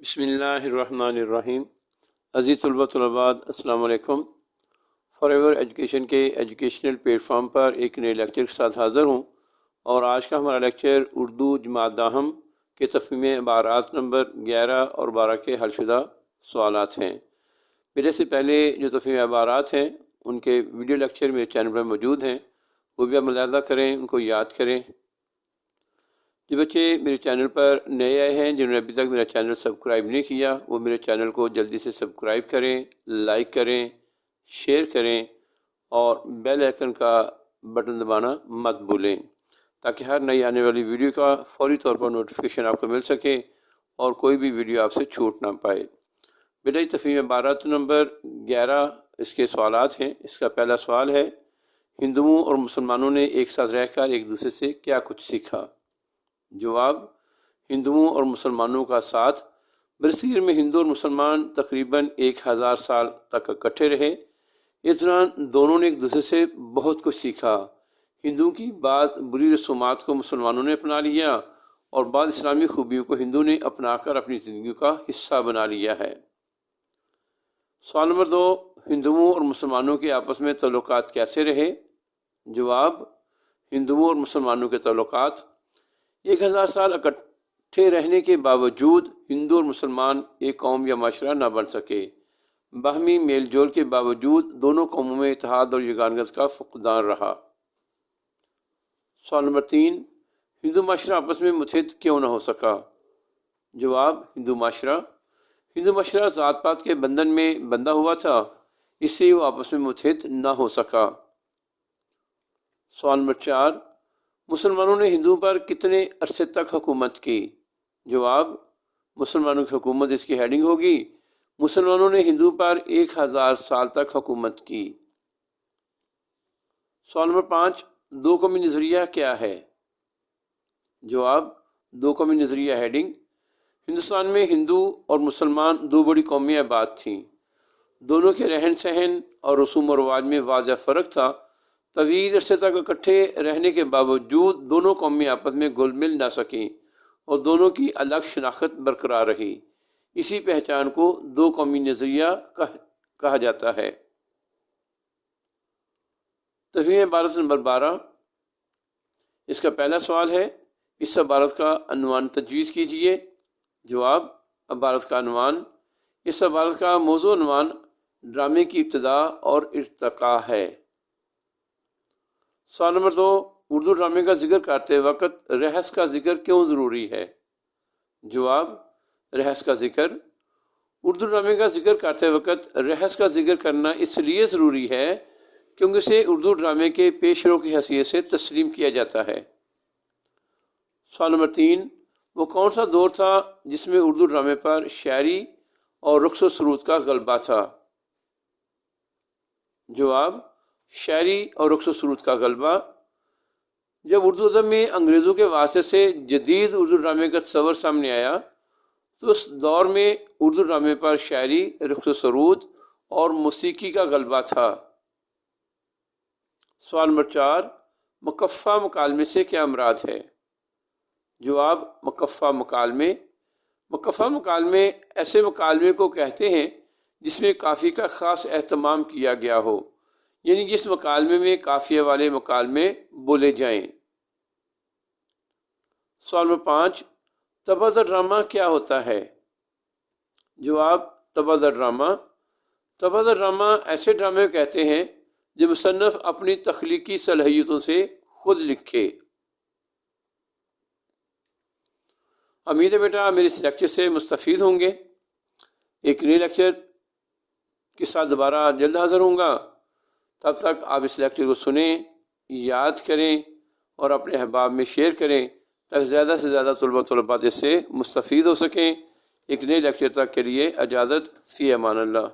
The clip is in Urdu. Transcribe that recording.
بسم اللہ الرحمن الرحیم۔ عزیز طلباء طلبات السلام علیکم۔ فار ایور ایجوکیشن کے ایجوکیشنل پلیٹ فارم پر ایک نئے لیکچر کے ساتھ حاضر ہوں، اور آج کا ہمارا لیکچر اردو جماعت داہم کے تفہیم عبارات نمبر 11 اور 12 کے حل شدہ سوالات ہیں۔ میرے سے پہلے جو تفہیم عبارات ہیں ان کے ویڈیو لیکچر میرے چینل پر موجود ہیں، وہ بھی آپ ملاحظہ کریں، ان کو یاد کریں۔ جو بچے میرے چینل پر نئے آئے ہیں، جنہوں نے ابھی تک میرا چینل سبسکرائب نہیں کیا، وہ میرے چینل کو جلدی سے سبسکرائب کریں، لائک کریں، شیئر کریں اور بیل آئیکن کا بٹن دبانا مت بھولیں، تاکہ ہر نئی آنے والی ویڈیو کا فوری طور پر نوٹیفیکیشن آپ کو مل سکے اور کوئی بھی ویڈیو آپ سے چھوٹ نہ پائے۔ میرا تفہیم عبارات نمبر 11 اس کے سوالات ہیں۔ اس کا پہلا سوال ہے، ہندوؤں اور مسلمانوں نے ایک ساتھ رہ کر ایک دوسرے سے کیا کچھ سیکھا؟ جواب، ہندوؤں اور مسلمانوں کا ساتھ۔ برصغیر میں ہندو اور مسلمان تقریباً 1000 سال تک اکٹھے رہے۔ اس دوران دونوں نے ایک دوسرے سے بہت کچھ سیکھا۔ ہندوؤں کی بعض بری رسومات کو مسلمانوں نے اپنا لیا، اور بعض اسلامی خوبیوں کو ہندو نے اپنا کر اپنی زندگی کا حصہ بنا لیا ہے۔ سوال نمبر 2، ہندوؤں اور مسلمانوں کے آپس میں تعلقات کیسے رہے؟ جواب، ہندوؤں اور مسلمانوں کے تعلقات 1000 سال اکٹھے رہنے کے باوجود ہندو اور مسلمان ایک قوم یا معاشرہ نہ بن سکے۔ باہمی میل جول کے باوجود دونوں قوموں میں اتحاد اور یگانگت کا فقدان رہا۔ سوال نمبر 3، ہندو معاشرہ آپس میں متحد کیوں نہ ہو سکا؟ جواب، ہندو معاشرہ ذات پات کے بندھن میں بندھا ہوا تھا، اس لیے وہ آپس میں متحد نہ ہو سکا۔ سوال نمبر 4، مسلمانوں نے ہندوؤں پر کتنے عرصے تک حکومت کی؟ جواب، مسلمانوں کی حکومت، اس کی ہیڈنگ ہوگی، مسلمانوں نے ہندوؤں پر 1000 سال تک حکومت کی۔ سوال نمبر 5، دو قومی نظریہ کیا ہے؟ جواب، دو قومی نظریہ ہیڈنگ، ہندوستان میں ہندو اور مسلمان دو بڑی قومی آباد تھیں۔ دونوں کے رہن سہن اور رسوم و رواج میں واضح فرق تھا۔ طویل عرصے تک اکٹھے رہنے کے باوجود دونوں قومی آپس میں گھل مل نہ سکیں، اور دونوں کی الگ شناخت برقرار رہی۔ اسی پہچان کو دو قومی نظریہ کہا جاتا ہے۔ تفہیم عبارت نمبر 12، اس کا پہلا سوال ہے، اس عبارت کا عنوان تجویز کیجیے۔ جواب، عبارت کا عنوان، اس عبارت کا موضوع عنوان ڈرامے کی ابتدا اور ارتقاء ہے۔ سوال نمبر 2، اردو ڈرامے کا ذکر کرتے وقت رہس کا ذکر کیوں ضروری ہے؟ جواب، رہس کا ذکر، اردو ڈرامے کا ذکر کرتے وقت رہس کا ذکر کرنا اس لیے ضروری ہے کیونکہ اسے اردو ڈرامے کے پیش رو کی حیثیت سے تسلیم کیا جاتا ہے۔ سوال نمبر 3، وہ کون سا دور تھا جس میں اردو ڈرامے پر شاعری اور رقص و سرود کا غلبہ تھا؟ جواب، شاعری اور رقص و سرود کا غلبہ۔ جب اردو ادب میں انگریزوں کے واسطے سے جدید اردو ڈرامے کا تصور سامنے آیا تو اس دور میں اردو ڈرامے پر شاعری، رقص و سرود اور موسیقی کا غلبہ تھا۔ سوال نمبر 4، مکفہ مکالمے سے کیا مراد ہے؟ جواب، مکفہ مکالمے ایسے مکالمے کو کہتے ہیں جس میں قافیے کا خاص اہتمام کیا گیا ہو، یعنی جس مکالمے میں قافیے والے مکالمے بولے جائیں۔ سوال نمبر 5، طبازہ ڈرامہ کیا ہوتا ہے؟ جواب، طبازہ ڈرامہ ایسے ڈرامے کہتے ہیں جو مصنف اپنی تخلیقی صلاحیتوں سے خود لکھے۔ امید ہے بیٹا میرے اس لیکچر سے مستفید ہوں گے۔ ایک نئے لیکچر کے ساتھ دوبارہ جلد حاضر ہوں گا۔ تب تک آپ اس لیکچر کو سنیں، یاد کریں اور اپنے احباب میں شیئر کریں تاکہ زیادہ سے زیادہ طلباء اس سے مستفید ہو سکیں۔ ایک نئے لیکچر تک کے لیے اجازت، فی امان اللہ۔